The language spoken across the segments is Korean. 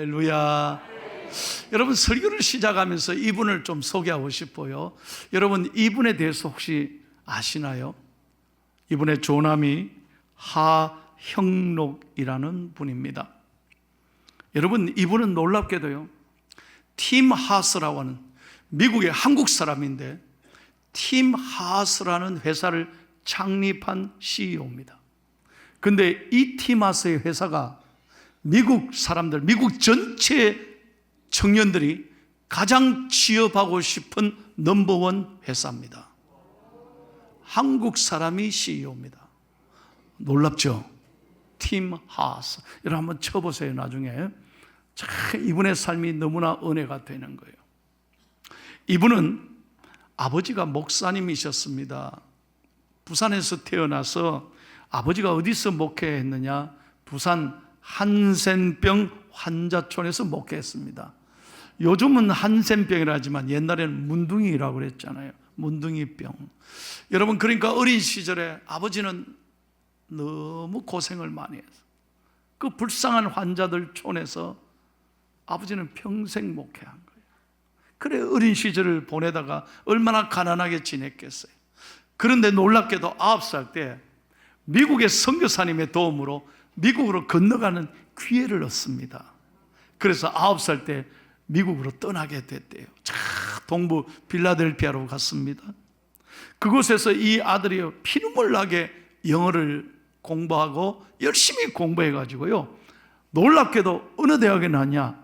할렐루야. 여러분, 설교를 시작하면서 이분을 좀 소개하고 싶어요. 여러분, 이분에 대해서 혹시 아시나요? 이분의 조남이 하형록이라는 분입니다. 여러분, 이분은 놀랍게도요, 팀 하스라고 하는 미국의 한국 사람인데, 팀 하스라는 회사를 창립한 CEO입니다. 근데 이 팀 하스의 회사가 미국 사람들, 미국 전체 청년들이 가장 취업하고 싶은 넘버원 회사입니다. 한국 사람이 CEO입니다. 놀랍죠? 팀 하스. 여러분 한번 쳐보세요. 나중에 이분의 삶이 너무나 은혜가 되는 거예요. 이분은 아버지가 목사님이셨습니다. 부산에서 태어나서 아버지가 어디서 목회했느냐? 부산 한센병 환자촌에서 목회했습니다. 요즘은 한센병이라 하지만 옛날에는 문둥이라고 그랬잖아요. 문둥이병. 여러분, 그러니까 어린 시절에 아버지는 너무 고생을 많이 해서 그 불쌍한 환자들 촌에서 아버지는 평생 목회한 거예요. 그래 어린 시절을 보내다가 얼마나 가난하게 지냈겠어요. 그런데 놀랍게도 9살 때 미국의 선교사님의 도움으로 미국으로 건너가는 기회를 얻습니다. 그래서 9살 때 미국으로 떠나게 됐대요. 동부 필라델피아로 갔습니다. 그곳에서 이 아들이 피눈물 나게 영어를 공부하고 열심히 공부해가지고요, 놀랍게도 어느 대학에 나왔냐?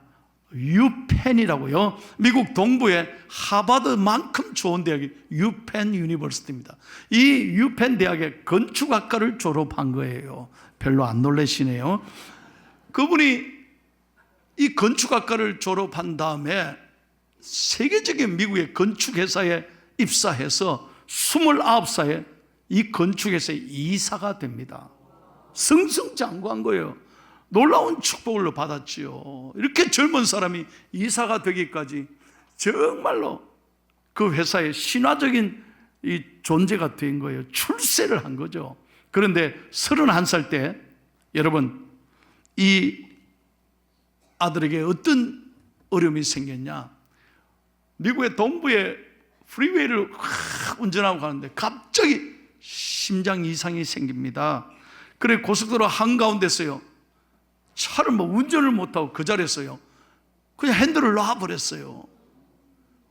유펜이라고요. 미국 동부에 하버드만큼 좋은 대학이 유펜 유니버시티입니다. 이 유펜 대학의 건축학과를 졸업한 거예요. 별로 안 놀라시네요. 그분이 이 건축학과를 졸업한 다음에 세계적인 미국의 건축회사에 입사해서 29살에 이 건축회사의 이사가 됩니다. 승승장구한 거예요. 놀라운 축복을 받았지요. 이렇게 젊은 사람이 이사가 되기까지 정말로 그 회사의 신화적인 이 존재가 된 거예요. 출세를 한 거죠. 그런데 31살 때 여러분, 이 아들에게 어떤 어려움이 생겼냐? 미국의 동부에 프리웨이를 운전하고 가는데 갑자기 심장 이상이 생깁니다. 그래 고속도로 한가운데서요, 차를 운전을 못하고 그 자리에서요 그냥 핸들을 놔버렸어요.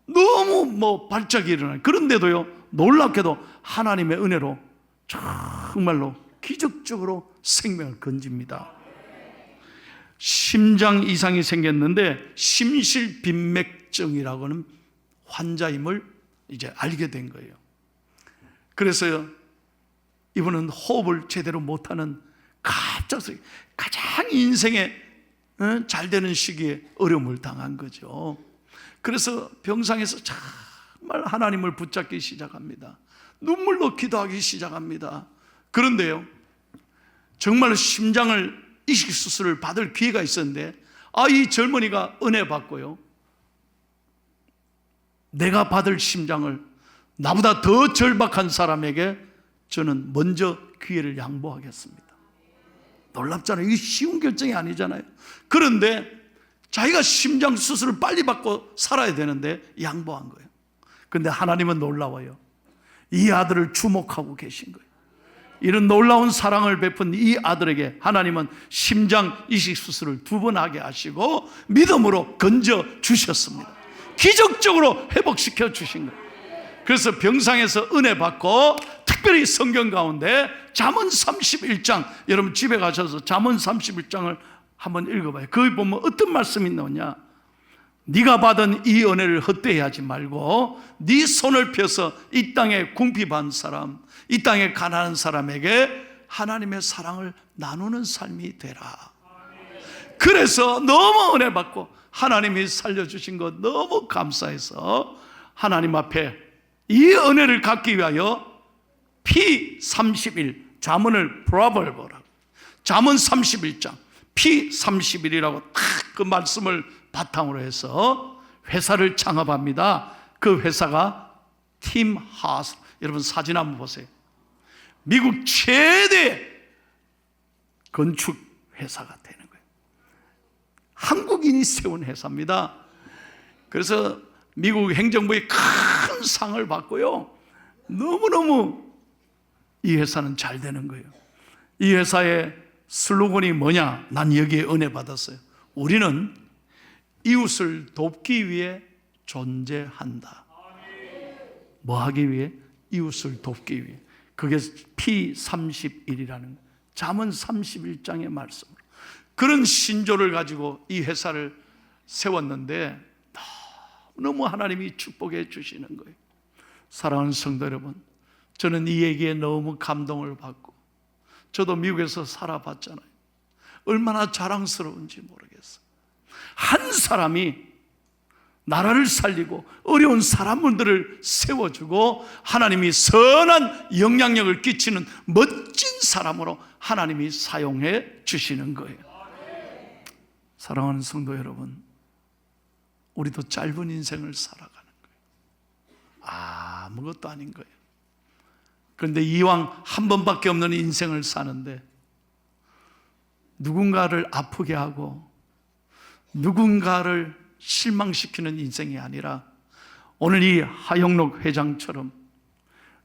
너무 발작이 일어나요. 그런데도요, 놀랍게도 하나님의 은혜로 정말로 기적적으로 생명을 건집니다. 심장 이상이 생겼는데 심실빈맥증이라고 하는 환자임을 이제 알게 된 거예요. 그래서 이분은 호흡을 제대로 못하는 갑작스럽게 가장 인생에 잘 되는 시기에 어려움을 당한 거죠. 그래서 병상에서 정말 하나님을 붙잡기 시작합니다. 눈물로 기도하기 시작합니다. 그런데요, 정말 심장을 이식 수술을 받을 기회가 있었는데 이 젊은이가 은혜 받고요, 내가 받을 심장을 나보다 더 절박한 사람에게 저는 먼저 기회를 양보하겠습니다. 놀랍잖아요. 이게 쉬운 결정이 아니잖아요. 그런데 자기가 심장 수술을 빨리 받고 살아야 되는데 양보한 거예요. 그런데 하나님은 놀라워요. 이 아들을 주목하고 계신 거예요. 이런 놀라운 사랑을 베푼 이 아들에게 하나님은 심장 이식 수술을 2번 하게 하시고 믿음으로 건져 주셨습니다. 기적적으로 회복시켜 주신 거예요. 그래서 병상에서 은혜 받고 특별히 성경 가운데 잠언 31장, 여러분 집에 가셔서 잠언 31장을 한번 읽어봐요. 거기 보면 어떤 말씀이 나오냐? 네가 받은 이 은혜를 헛되이 하지 말고 네 손을 펴서 이 땅에 궁핍한 사람, 이 땅에 가난한 사람에게 하나님의 사랑을 나누는 삶이 되라. 그래서 너무 은혜 받고 하나님이 살려주신 것 너무 감사해서 하나님 앞에 이 은혜를 갖기 위하여 P31, 잠언을 브라벌보라, 잠언 31장 P31이라고 딱 그 말씀을 바탕으로 해서 회사를 창업합니다. 그 회사가 팀 하스. 여러분 사진 한번 보세요. 미국 최대 건축 회사가 되는 거예요. 한국인이 세운 회사입니다. 그래서 미국 행정부의 큰 상을 받고요, 너무너무 이 회사는 잘 되는 거예요. 이 회사의 슬로건이 뭐냐? 난 여기에 은혜 받았어요. 우리는 이웃을 돕기 위해 존재한다. 뭐 하기 위해? 이웃을 돕기 위해. 그게 P31이라는 잠언 31장의 말씀. 그런 신조를 가지고 이 회사를 세웠는데 너무 하나님이 축복해 주시는 거예요. 사랑하는 성도 여러분, 저는 이 얘기에 너무 감동을 받고, 저도 미국에서 살아봤잖아요. 얼마나 자랑스러운지 모르겠어요. 한 사람이 나라를 살리고 어려운 사람들을 세워주고 하나님이 선한 영향력을 끼치는 멋진 사람으로 하나님이 사용해 주시는 거예요. 사랑하는 성도 여러분, 우리도 짧은 인생을 살아가는 거예요. 아무것도 아닌 거예요. 그런데 이왕 한 번밖에 없는 인생을 사는데 누군가를 아프게 하고 누군가를 실망시키는 인생이 아니라 오늘 이 하영록 회장처럼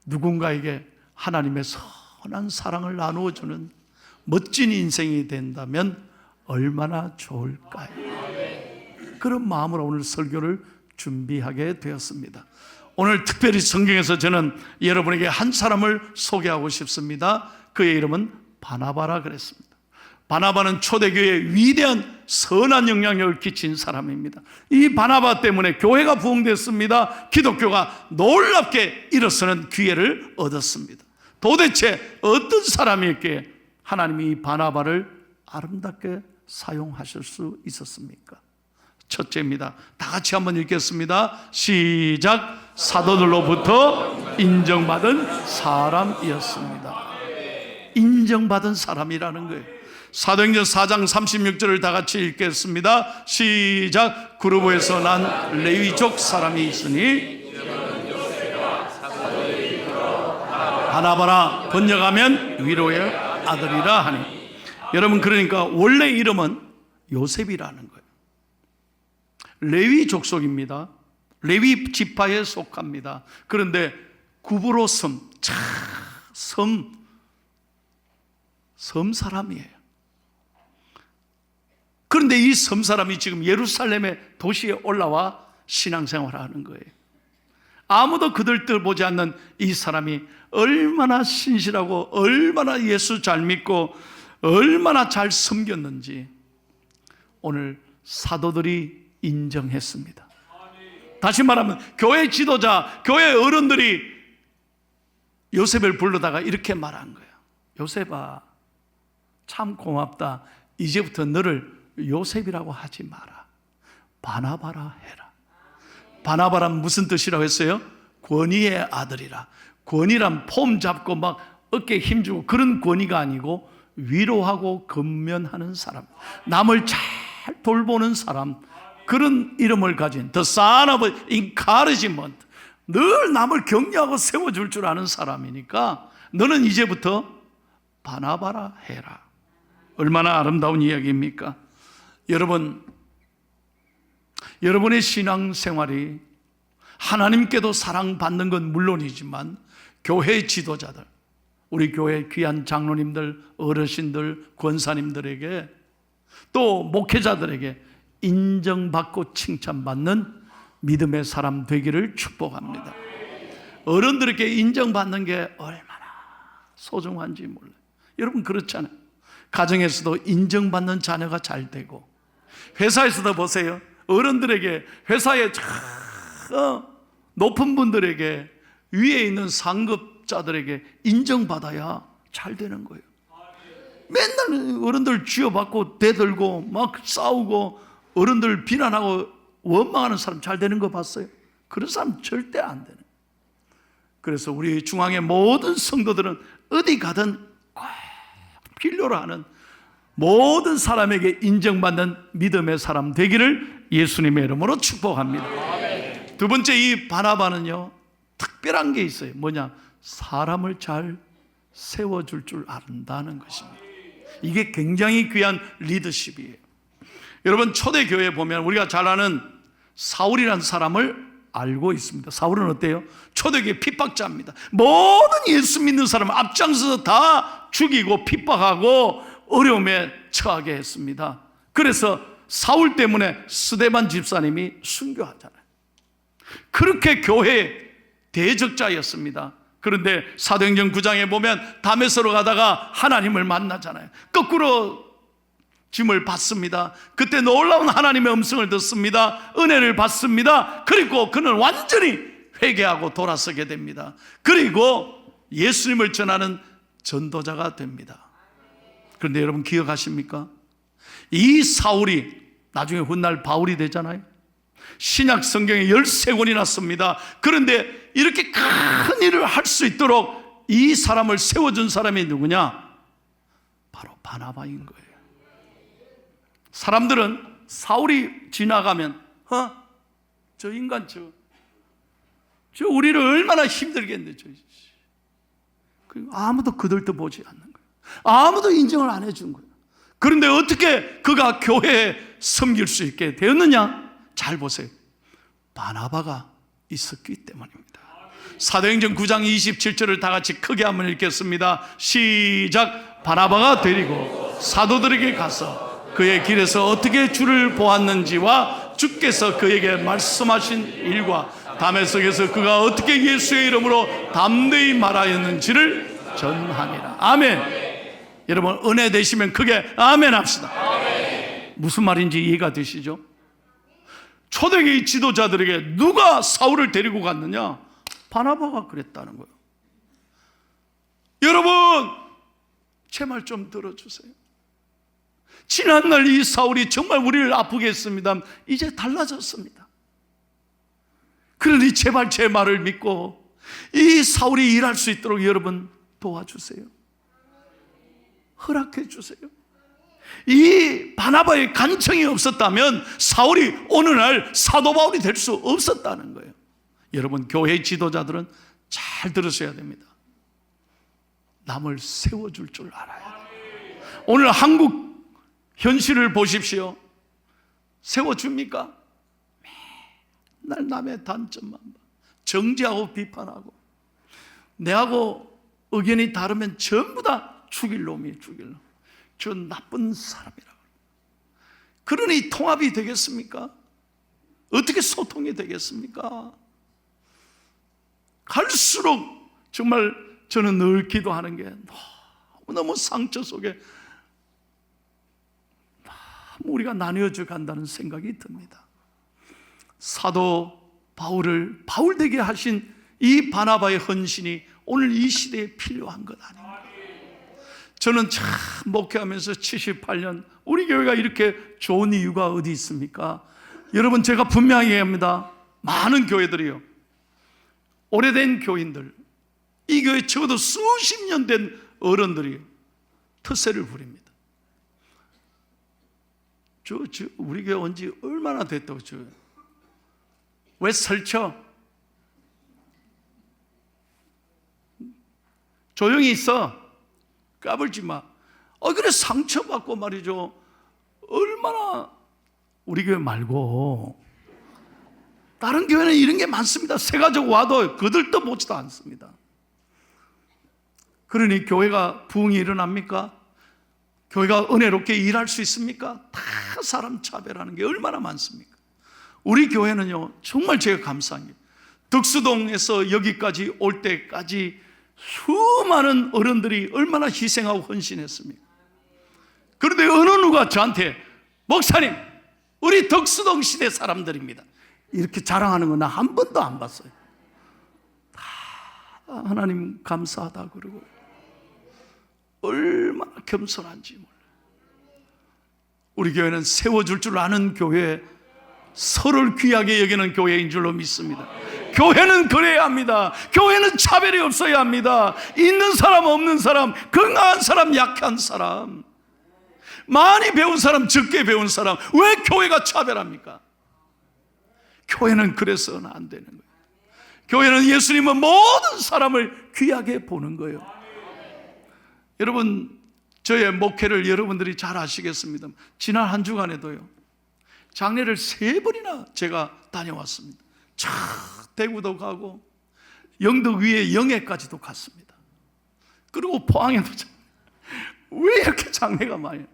누군가에게 하나님의 선한 사랑을 나누어 주는 멋진 인생이 된다면 얼마나 좋을까요? 그런 마음으로 오늘 설교를 준비하게 되었습니다. 오늘 특별히 성경에서 저는 여러분에게 한 사람을 소개하고 싶습니다. 그의 이름은 바나바라 그랬습니다. 바나바는 초대교회에 위대한 선한 영향력을 끼친 사람입니다. 이 바나바 때문에 교회가 부흥됐습니다. 기독교가 놀랍게 일어서는 기회를 얻었습니다. 도대체 어떤 사람이었기에 하나님이 이 바나바를 아름답게 사용하실 수 있었습니까? 첫째입니다. 다 같이 한번 읽겠습니다. 시작. 사도들로부터 인정받은 사람이었습니다. 인정받은 사람이라는 거예요. 사도행전 4장 36절을 다 같이 읽겠습니다. 시작. 그루보에서 난 레위족 사람이 있으니 바나바라, 번역하면 위로의 아들이라 하니. 여러분, 그러니까 원래 이름은 요셉이라는 거예요. 레위 족속입니다. 레위 지파에 속합니다. 그런데 구브로 섬 사람이에요. 그런데 이 섬 사람이 지금 예루살렘의 도시에 올라와 신앙생활을 하는 거예요. 아무도 그들 뜻 보지 않는 이 사람이 얼마나 신실하고 얼마나 예수 잘 믿고 얼마나 잘 섬겼는지 오늘 사도들이 인정했습니다. 다시 말하면 교회 지도자, 교회 어른들이 요셉을 불러다가 이렇게 말한 거예요. 요셉아, 참 고맙다. 이제부터 너를 요셉이라고 하지 마라. 바나바라 해라. 바나바란 무슨 뜻이라고 했어요? 권위의 아들이라. 권위란 폼 잡고 막 어깨에 힘주고 그런 권위가 아니고 위로하고 건면하는 사람, 남을 잘 돌보는 사람, 그런 이름을 가진 The Son of Encouragement, 늘 남을 격려하고 세워줄 줄 아는 사람이니까 너는 이제부터 바나바라 해라. 얼마나 아름다운 이야기입니까? 여러분, 여러분의 신앙생활이 하나님께도 사랑받는 건 물론이지만 교회 지도자들, 우리 교회 귀한 장로님들, 어르신들, 권사님들에게 또 목회자들에게 인정받고 칭찬받는 믿음의 사람 되기를 축복합니다. 어른들에게 인정받는 게 얼마나 소중한지 몰라요. 여러분 그렇잖아요. 가정에서도 인정받는 자녀가 잘 되고, 회사에서도 보세요. 어른들에게, 회사의 높은 분들에게, 위에 있는 상급자들에게 인정받아야 잘 되는 거예요. 맨날 어른들 쥐어받고 대들고 막 싸우고 어른들 비난하고 원망하는 사람 잘 되는 거 봤어요? 그런 사람 절대 안 되는. 그래서 우리 중앙의 모든 성도들은 어디 가든 꼭 필요로 하는 모든 사람에게 인정받는 믿음의 사람 되기를 예수님의 이름으로 축복합니다. 두 번째, 이 바나바는요 특별한 게 있어요. 뭐냐? 사람을 잘 세워줄 줄 안다는 것입니다. 이게 굉장히 귀한 리더십이에요. 여러분, 초대교회에 보면 우리가 잘 아는 사울이라는 사람을 알고 있습니다. 사울은 어때요? 초대교회 핍박자입니다. 모든 예수 믿는 사람을 앞장서서 다 죽이고 핍박하고 어려움에 처하게 했습니다. 그래서 사울 때문에 스데반 집사님이 순교하잖아요. 그렇게 교회의 대적자였습니다. 그런데 사도행전 9장에 보면 다메섹으로 가다가 하나님을 만나잖아요. 거꾸로 짐을 받습니다. 그때 놀라운 하나님의 음성을 듣습니다. 은혜를 받습니다. 그리고 그는 완전히 회개하고 돌아서게 됩니다. 그리고 예수님을 전하는 전도자가 됩니다. 그런데 여러분 기억하십니까? 이 사울이 나중에 훗날 바울이 되잖아요. 신약 성경에 13권이나 씁니다. 그런데 이렇게 큰 일을 할 수 있도록 이 사람을 세워준 사람이 누구냐? 바로 바나바인 거예요. 사람들은 사울이 지나가면 저 인간 저 우리를 얼마나 힘들게 했는데 아무도 그들떠보지 않는 거예요. 아무도 인정을 안 해준 거예요. 그런데 어떻게 그가 교회에 섬길 수 있게 되었느냐? 잘 보세요. 바나바가 있었기 때문입니다. 사도행전 9장 27절을 다 같이 크게 한번 읽겠습니다. 시작. 바나바가 데리고 사도들에게 가서 그의 길에서 어떻게 주를 보았는지와 주께서 그에게 말씀하신 일과 다메섹에서 그가 어떻게 예수의 이름으로 담대히 말하였는지를 전하니라. 아멘. 여러분 은혜 되시면 크게 아멘 합시다. 아멘. 무슨 말인지 이해가 되시죠? 초대교회 지도자들에게 누가 사울을 데리고 갔느냐? 바나바가 그랬다는 거예요. 여러분 제 말 좀 들어주세요. 지난날 이 사울이 정말 우리를 아프게 했습니다. 이제 달라졌습니다. 그러니 제발 제 말을 믿고 이 사울이 일할 수 있도록 여러분 도와주세요. 허락해 주세요. 이 바나바의 간청이 없었다면 사울이 어느 날 사도 바울이 될 수 없었다는 거예요. 여러분 교회 지도자들은 잘 들으셔야 됩니다. 남을 세워줄 줄 알아야 돼요. 오늘 한국 현실을 보십시오. 세워줍니까? 맨날 남의 단점만 봐. 정죄하고 비판하고 내하고 의견이 다르면 전부 다 죽일 놈이 죽일 놈. 저 나쁜 사람이라고. 그러니 통합이 되겠습니까? 어떻게 소통이 되겠습니까? 갈수록 정말 저는 늘 기도하는 게 너무 상처 속에 우리가 나뉘어져 간다는 생각이 듭니다. 사도 바울을 바울 되게 하신 이 바나바의 헌신이 오늘 이 시대에 필요한 것 아닙니까? 저는 참 목회하면서 78년 우리 교회가 이렇게 좋은 이유가 어디 있습니까? 여러분 제가 분명히 얘기합니다. 많은 교회들이요, 오래된 교인들, 이 교회 적어도 수십 년 된 어른들이 터세를 부립니다. 우리 교회 온 지 얼마나 됐다고. 왜 설쳐? 조용히 있어. 까불지 마. 그래 상처받고 말이죠. 얼마나 우리 교회 말고 다른 교회는 이런 게 많습니다. 새가족 와도 거들떠보지도 않습니다. 그러니 교회가 부흥이 일어납니까? 교회가 은혜롭게 일할 수 있습니까? 다 사람 차별하는 게 얼마나 많습니까? 우리 교회는요 정말 제가 감사한 게 덕수동에서 여기까지 올 때까지 수많은 어른들이 얼마나 희생하고 헌신했습니까? 그런데 어느 누가 저한테 목사님 우리 덕수동 시대 사람들입니다 이렇게 자랑하는 건 나 한 번도 안 봤어요. 다 하나님 감사하다 그러고 얼마나 겸손한지 몰라요. 우리 교회는 세워줄 줄 아는 교회, 서로를 귀하게 여기는 교회인 줄로 믿습니다. 교회는 그래야 합니다. 교회는 차별이 없어야 합니다. 있는 사람 없는 사람, 건강한 사람 약한 사람, 많이 배운 사람 적게 배운 사람, 왜 교회가 차별합니까? 교회는 그래서는 안 되는 거예요. 교회는 예수님은 모든 사람을 귀하게 보는 거예요. 여러분 저의 목회를 여러분들이 잘 아시겠습니다. 지난 한 주간에도요 장례를 3번이나 제가 다녀왔습니다. 대구도 가고 영덕 위에 영해까지도 갔습니다. 그리고 포항에도 왜 이렇게 장례가 많아요?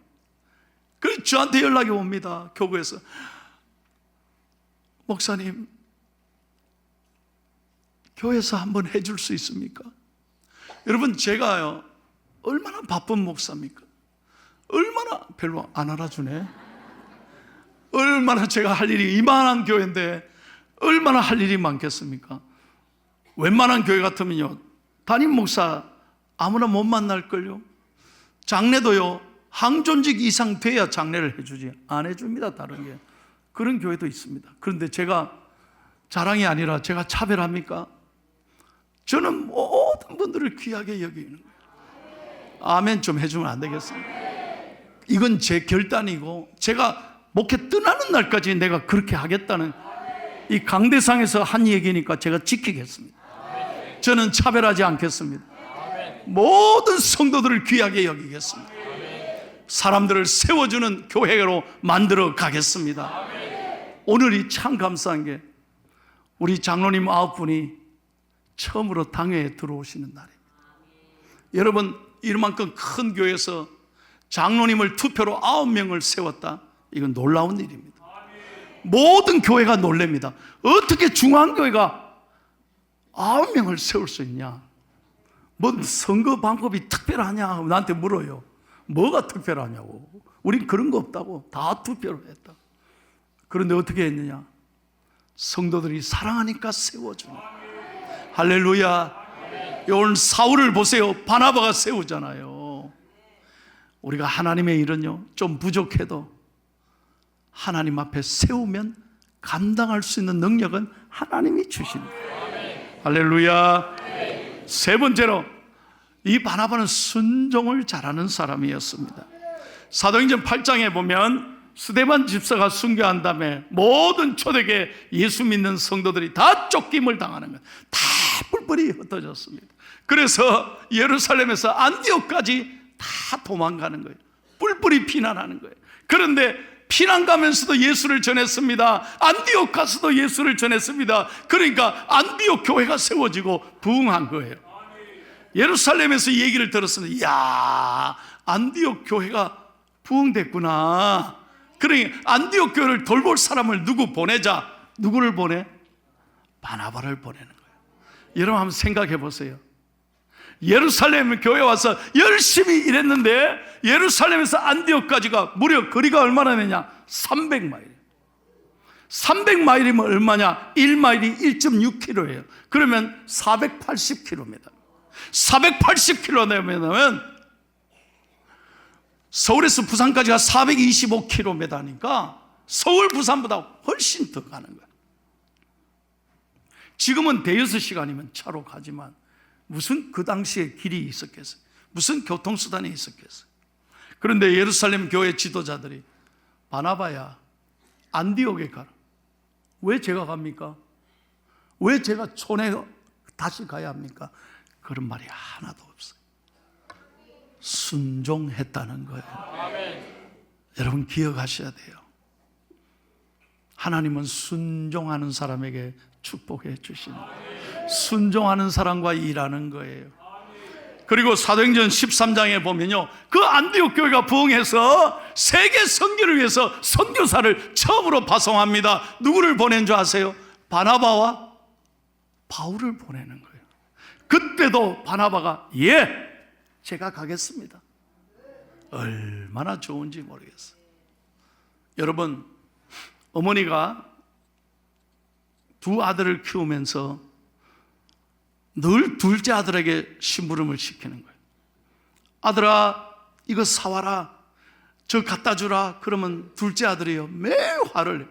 그래서 저한테 연락이 옵니다. 교구에서. 목사님, 교회에서 한번 해줄 수 있습니까? 여러분, 제가요 얼마나 바쁜 목사입니까? 얼마나 별로 안 알아주네. 얼마나 제가 할 일이, 이만한 교회인데 얼마나 할 일이 많겠습니까? 웬만한 교회 같으면요 담임 목사 아무나 못 만날걸요. 장례도요 항존직 이상 돼야 장례를 해주지 안 해줍니다. 다른 게 그런 교회도 있습니다. 그런데 제가 자랑이 아니라 제가 차별합니까? 저는 모든 분들을 귀하게 여기는 거예요. 아멘 좀 해주면 안 되겠습니까? 이건 제 결단이고 제가 목회 떠나는 날까지 내가 그렇게 하겠다는 이 강대상에서 한 얘기니까 제가 지키겠습니다. 저는 차별하지 않겠습니다. 모든 성도들을 귀하게 여기겠습니다. 사람들을 세워주는 교회로 만들어 가겠습니다. 오늘이 참 감사한 게 우리 장로님 9분이 처음으로 당회에 들어오시는 날입니다. 여러분, 이만큼 큰 교회에서 장로님을 투표로 9명을 세웠다. 이건 놀라운 일입니다. 모든 교회가 놀랍니다. 어떻게 중앙교회가 9명을 세울 수 있냐? 뭔 선거 방법이 특별하냐? 나한테 물어요. 뭐가 특별하냐고. 우린 그런 거 없다고. 다 투표로 했다. 그런데 어떻게 했느냐? 성도들이 사랑하니까 세워주는 거예요. 할렐루야. 오늘 사울을 보세요. 바나바가 세우잖아요. 우리가 하나님의 일은요 좀 부족해도 하나님 앞에 세우면 감당할 수 있는 능력은 하나님이 주십니다. 할렐루야. 세 번째로 이 바나바는 순종을 잘하는 사람이었습니다. 사도행전 8장에 보면 스데반 집사가 순교한 다음에 모든 초대교회 예수 믿는 성도들이 다 쫓김을 당하는 거예요. 다 뿔뿔이 흩어졌습니다. 그래서 예루살렘에서 안디옥까지 다 도망가는 거예요. 뿔뿔이 피난하는 거예요. 그런데 피난 가면서도 예수를 전했습니다. 안디옥 가서도 예수를 전했습니다. 그러니까 안디옥 교회가 세워지고 부흥한 거예요. 예루살렘에서 이 얘기를 들었습니다. 이야, 안디옥 교회가 부흥됐구나. 그러니 안디옥 교회를 돌볼 사람을 누구 보내자. 누구를 보내? 바나바를 보내는 거예요. 여러분 한번 생각해 보세요. 예루살렘 교회 와서 열심히 일했는데 예루살렘에서 안디옥까지가 무려 거리가 얼마나 되냐? 300마일. 300마일이면 얼마냐? 1마일이 1.6km예요. 그러면 480km입니다. 480km 되면 서울에서 부산까지가 425km니까 서울 부산보다 훨씬 더 가는 거예요. 지금은 대여섯 시간이면 차로 가지만 무슨 그 당시에 길이 있었겠어요? 무슨 교통수단이 있었겠어요? 그런데 예루살렘 교회 지도자들이 바나바야 안디옥에 가라. 왜 제가 갑니까? 왜 제가 촌에 다시 가야 합니까? 그런 말이 하나도 없어요. 순종했다는 거예요. 여러분 기억하셔야 돼요. 하나님은 순종하는 사람에게 축복해 주시는 거예요. 순종하는 사람과 일하는 거예요. 그리고 사도행전 13장에 보면요 그 안디옥 교회가 부흥해서 세계 선교를 위해서 선교사를 처음으로 파송합니다. 누구를 보낸 줄 아세요? 바나바와 바울을 보내는 거예요. 그때도 바나바가 제가 가겠습니다. 얼마나 좋은지 모르겠어요. 여러분, 어머니가 두 아들을 키우면서 늘 둘째 아들에게 심부름을 시키는 거예요. 아들아 이거 사와라, 저 갖다 주라. 그러면 둘째 아들이요 매일 화를 내요.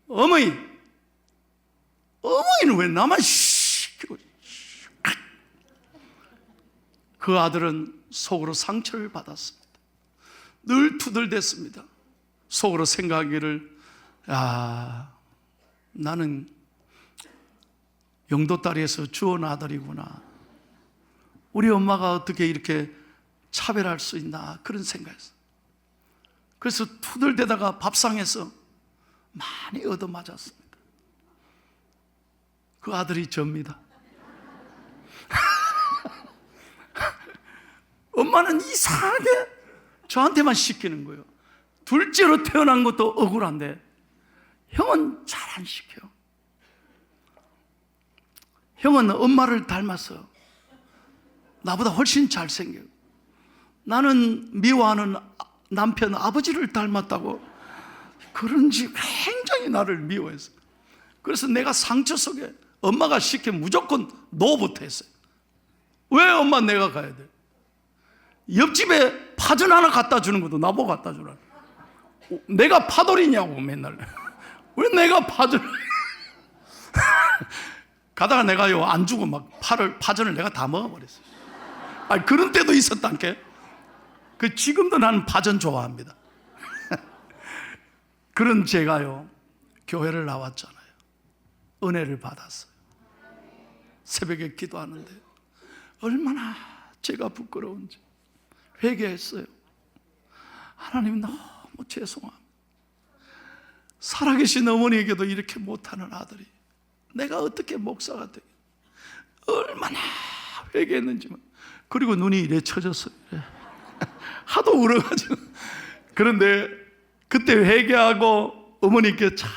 어머니는 왜 나만 시키고. 그 아들은 속으로 상처를 받았습니다. 늘 투덜댔습니다. 속으로 생각하기를 나는 영도다리에서 주온 아들이구나. 우리 엄마가 어떻게 이렇게 차별할 수 있나 그런 생각했어요. 그래서 투덜대다가 밥상에서 많이 얻어맞았습니다. 그 아들이 접니다. 엄마는 이상하게 저한테만 시키는 거예요. 둘째로 태어난 것도 억울한데 형은 잘 안 시켜. 형은 엄마를 닮았어. 나보다 훨씬 잘생겨. 나는 미워하는 남편 아버지를 닮았다고 그런지 굉장히 나를 미워했어요. 그래서 내가 상처 속에 엄마가 시키면 무조건 노부터 했어요. 왜 엄마 내가 가야 돼? 옆집에 파전 하나 갖다 주는 것도 나보고 갖다 주라. 내가 파돌이냐고 맨날. 왜 내가 파전 가다가 내가요 안 주고 막 파전을 내가 다 먹어버렸어요. 아니 그런 때도 있었단께. 그 지금도 나는 파전 좋아합니다. 그런 제가요 교회를 나왔잖아요. 은혜를 받았어요. 새벽에 기도하는데 얼마나 제가 부끄러운지 회개했어요. 하나님 너무 죄송합니다. 살아계신 어머니에게도 이렇게 못하는 아들이 내가 어떻게 목사가 되게 얼마나 회개했는지만. 그리고 눈이 이래 쳐졌어요. 하도 울어가지고. 그런데 그때 회개하고 어머니께 잘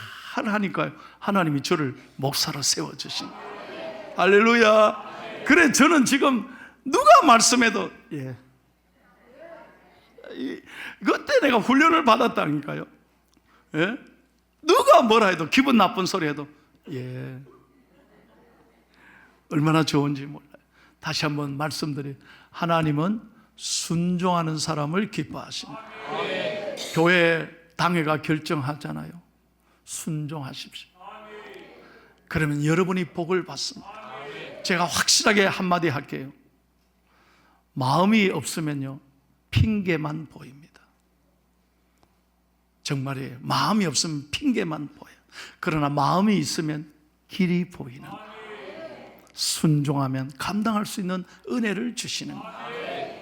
하니까요 하나님이 저를 목사로 세워주신 거예요. 할렐루야. 그래 저는 지금 누가 말씀해도 그때 내가 훈련을 받았다니까요. 누가 뭐라 해도 기분 나쁜 소리 해도 얼마나 좋은지 몰라요. 다시 한번 말씀드려요. 하나님은 순종하는 사람을 기뻐하십니다. 교회 당회가 결정하잖아요. 순종하십시오. 그러면 여러분이 복을 받습니다. 제가 확실하게 한마디 할게요. 마음이 없으면요 핑계만 보입니다. 정말이에요. 마음이 없으면 핑계만 보여요. 그러나 마음이 있으면 길이 보이는 거예요. 순종하면 감당할 수 있는 은혜를 주시는 거예요.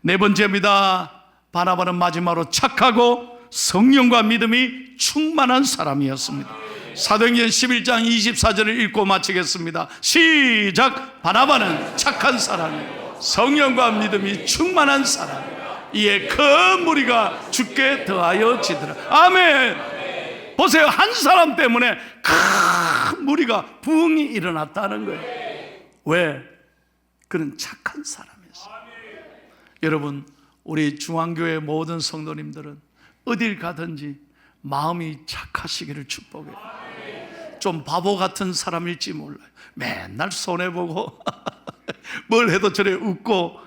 네 번째입니다. 바나바는 마지막으로 착하고 성령과 믿음이 충만한 사람이었습니다. 사도행전 11장 24절을 읽고 마치겠습니다. 시작. 바나바는 착한 사람이요 성령과 믿음이 충만한 사람이요 이에 큰 무리가 주께 더하여 지더라. 아멘. 보세요. 한 사람 때문에 큰 무리가 부흥이 일어났다는 거예요. 왜? 그는 착한 사람이었어요. 여러분 우리 중앙교회 모든 성도님들은 어딜 가든지 마음이 착하시기를 축복해요. 좀 바보 같은 사람일지 몰라요. 맨날 손해보고 뭘 해도 저래 웃고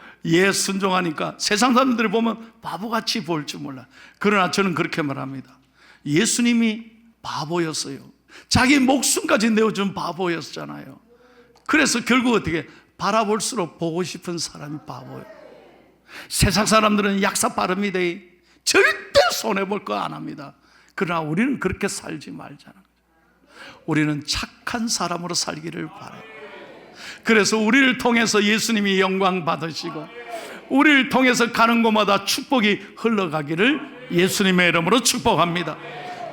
순종하니까 세상 사람들이 보면 바보같이 볼 줄 몰라요. 그러나 저는 그렇게 말합니다. 예수님이 바보였어요. 자기 목숨까지 내어준 바보였잖아요. 그래서 결국 어떻게 바라볼수록 보고 싶은 사람이 바보예요. 세상 사람들은 약사 빠릅니다. 절대 손해볼 거 안 합니다. 그러나 우리는 그렇게 살지 말자는 거죠. 우리는 착한 사람으로 살기를 바라요. 그래서 우리를 통해서 예수님이 영광 받으시고 우리를 통해서 가는 곳마다 축복이 흘러가기를 예수님의 이름으로 축복합니다.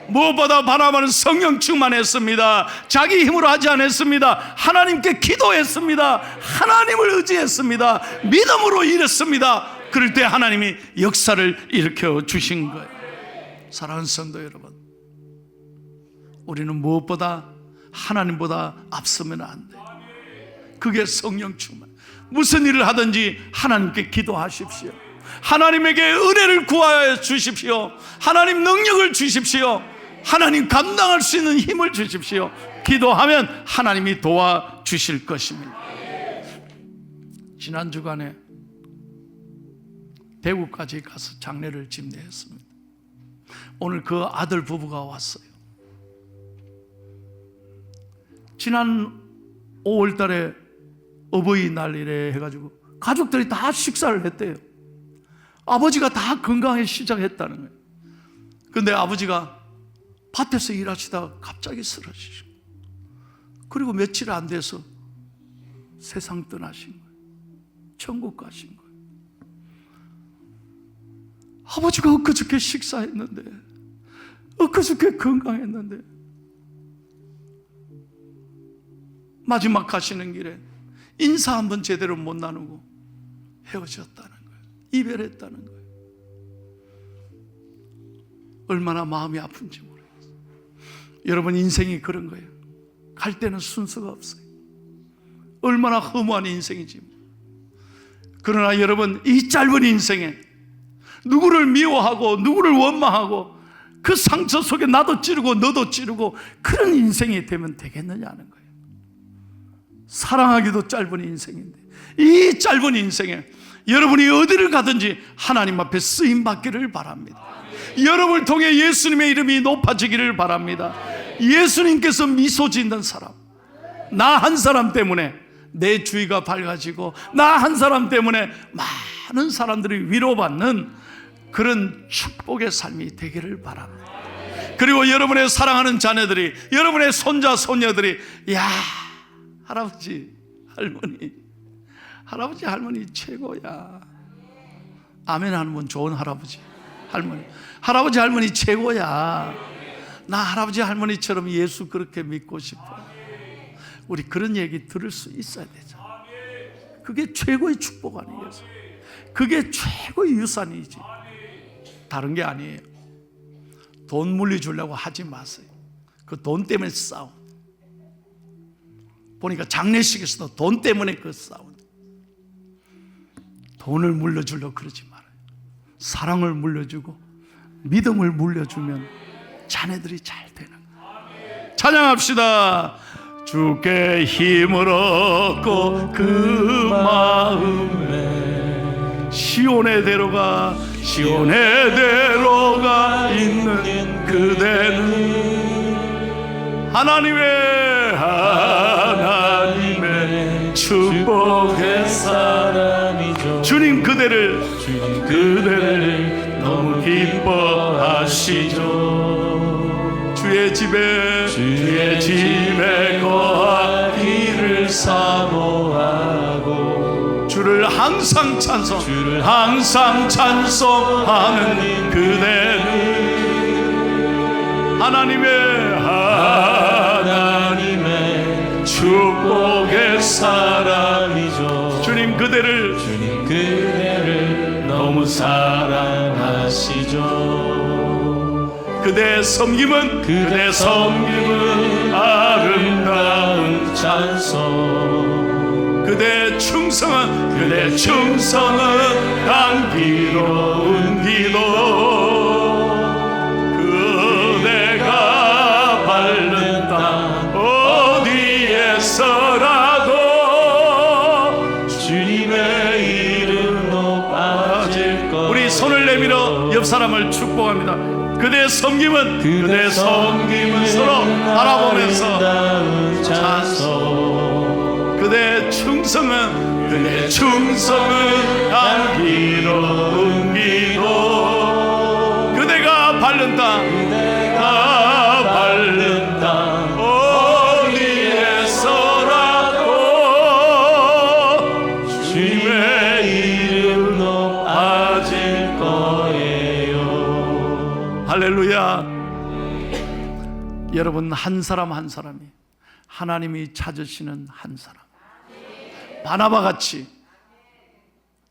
무엇보다 바나바는 성령 충만했습니다. 자기 힘으로 하지 않았습니다. 하나님께 기도했습니다. 하나님을 의지했습니다. 믿음으로 일했습니다. 그럴 때 하나님이 역사를 일으켜 주신 거예요. 사랑하는 성도 여러분, 우리는 무엇보다 하나님보다 앞서면 안 돼요. 그게 성령 충만. 무슨 일을 하든지 하나님께 기도하십시오. 하나님에게 은혜를 구하여 주십시오. 하나님 능력을 주십시오. 하나님 감당할 수 있는 힘을 주십시오. 기도하면 하나님이 도와주실 것입니다. 지난 주간에 대구까지 가서 장례를 집례했습니다. 오늘 그 아들 부부가 왔어요. 지난 5월 달에 어버이날이래 해가지고 가족들이 다 식사를 했대요. 아버지가 다 건강에 시작했다는 거예요. 그런데 아버지가 밭에서 일하시다가 갑자기 쓰러지시고, 그리고 며칠 안 돼서 세상 떠나신 거예요. 천국 가신 거예요. 아버지가 엊그저께 식사했는데 엊그저께 건강했는데 마지막 가시는 길에 인사 한번 제대로 못 나누고 헤어졌다는 거예요. 이별했다는 거예요. 얼마나 마음이 아픈지 모르겠어요. 여러분, 인생이 그런 거예요. 갈 때는 순서가 없어요. 얼마나 허무한 인생이지. 그러나 여러분, 이 짧은 인생에 누구를 미워하고 누구를 원망하고 그 상처 속에 나도 찌르고 너도 찌르고 그런 인생이 되면 되겠느냐는 거예요. 사랑하기도 짧은 인생인데 이 짧은 인생에 여러분이 어디를 가든지 하나님 앞에 쓰임받기를 바랍니다. 여러분을 통해 예수님의 이름이 높아지기를 바랍니다. 예수님께서 미소 짓는 사람, 나 한 사람 때문에 내 주위가 밝아지고 나 한 사람 때문에 많은 사람들이 위로받는 그런 축복의 삶이 되기를 바랍니다. 그리고 여러분의 사랑하는 자녀들이, 여러분의 손자 손녀들이, 야, 할아버지 할머니 최고야. 아멘 하는 분 좋은 할아버지 할머니 최고야. 나 할아버지 할머니처럼 예수 그렇게 믿고 싶어. 우리 그런 얘기 들을 수 있어야 되죠. 그게 최고의 축복 아니겠어요? 그게 최고의 유산이지. 다른 게 아니에요. 돈 물려주려고 하지 마세요. 그 돈 때문에 싸움. 보니까 장례식에서도 돈 때문에 그 싸움. 돈을 물려주려고 그러지 말아요. 사랑을 물려주고 믿음을 물려주면 자네들이 잘 되는 거예요. 찬양합시다. 주께 힘을 얻고 그 마음에 시온의 대로가 있는 그대는 하나님의 축복의 사람이죠. 주님 그대를 너무 기뻐하시죠. 주의 집에 거하기를 사모하고 주를 항상 찬송하는 그대는 하나님의 축복의 사람이죠. 주님 그대를 너무 사랑하시죠. 그대 섬김은 아름다운 찬송, 그대 충성은 향기로운 기도. 그대가 밟는 땅 어디에서라도 주님의 이름 높아질 것. 우리 손을 내밀어 옆 사람을 축복합니다. 그대의 섬김은 서로 바라보면서 찬송. 그대의 충성은 향기로운 기도. 그대가 밟는 땅 어디에서라도 주님의 이름 높아질 거예요. 할렐루야. 여러분, 한 사람 한 사람이 하나님이 찾으시는 한 사람, 바나바 같이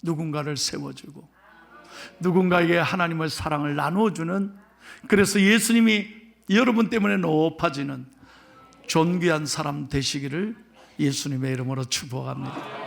누군가를 세워주고 누군가에게 하나님의 사랑을 나누어주는, 그래서 예수님이 여러분 때문에 높아지는 존귀한 사람 되시기를 예수님의 이름으로 축복합니다.